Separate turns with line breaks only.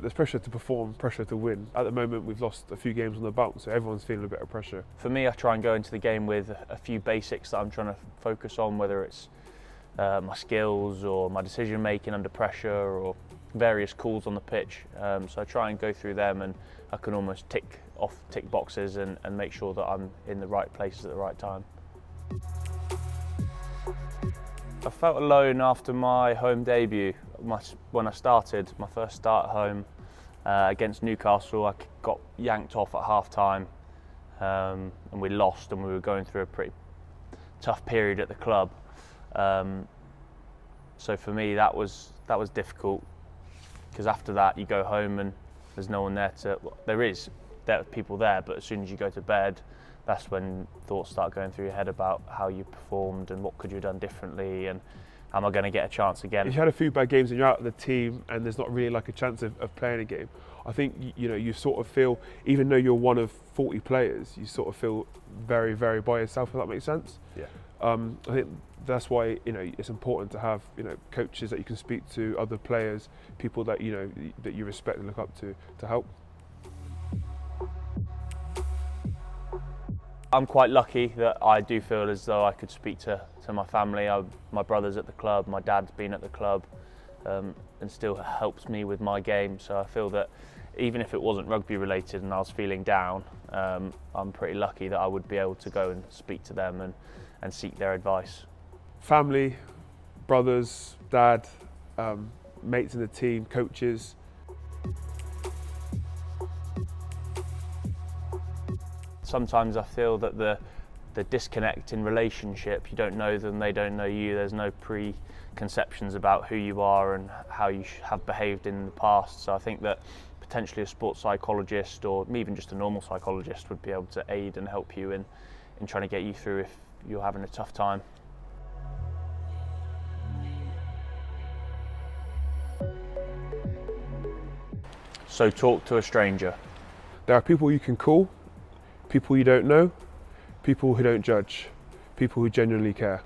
There's pressure to perform, pressure to win. At the moment, we've lost a few games on the bounce, so everyone's feeling a bit of pressure.
For me, I try and go into the game with a few basics that I'm trying to focus on, whether it's my skills or my decision making under pressure or various calls on the pitch. So I try and go through them, and I can almost tick boxes and make sure that I'm in the right places at the right time. I felt alone after my home debut. When I started, my first start at home against Newcastle, I got yanked off at half-time and we lost, and we were going through a pretty tough period at the club. So for me, that was difficult, because after that you go home and there's no one there to. There are people there, but as soon as you go to bed, that's when thoughts start going through your head about how you performed and what could you have done differently, and am I going to get a chance again?
If you had a few bad games and you're out of the team and there's not really like a chance of playing a game, I think you sort of feel, even though you're one of 40 players, you sort of feel very, very by yourself, if that makes sense.
Yeah.
I think that's why it's important to have coaches that you can speak to, other players, people that that you respect and look up to help.
I'm quite lucky that I do feel as though I could speak to my family. My brother's at the club, my dad's been at the club, and still helps me with my game. So I feel that even if it wasn't rugby related and I was feeling down, I'm pretty lucky that I would be able to go and speak to them and seek their advice.
Family, brothers, dad, mates in the team, coaches.
Sometimes I feel that the disconnect in relationship, you don't know them, they don't know you, there's no preconceptions about who you are and how you have behaved in the past. So I think that potentially a sports psychologist, or even just a normal psychologist, would be able to aid and help you in trying to get you through if you're having a tough time. So talk to a stranger.
There are people you can call, people you don't know, people who don't judge, people who genuinely care.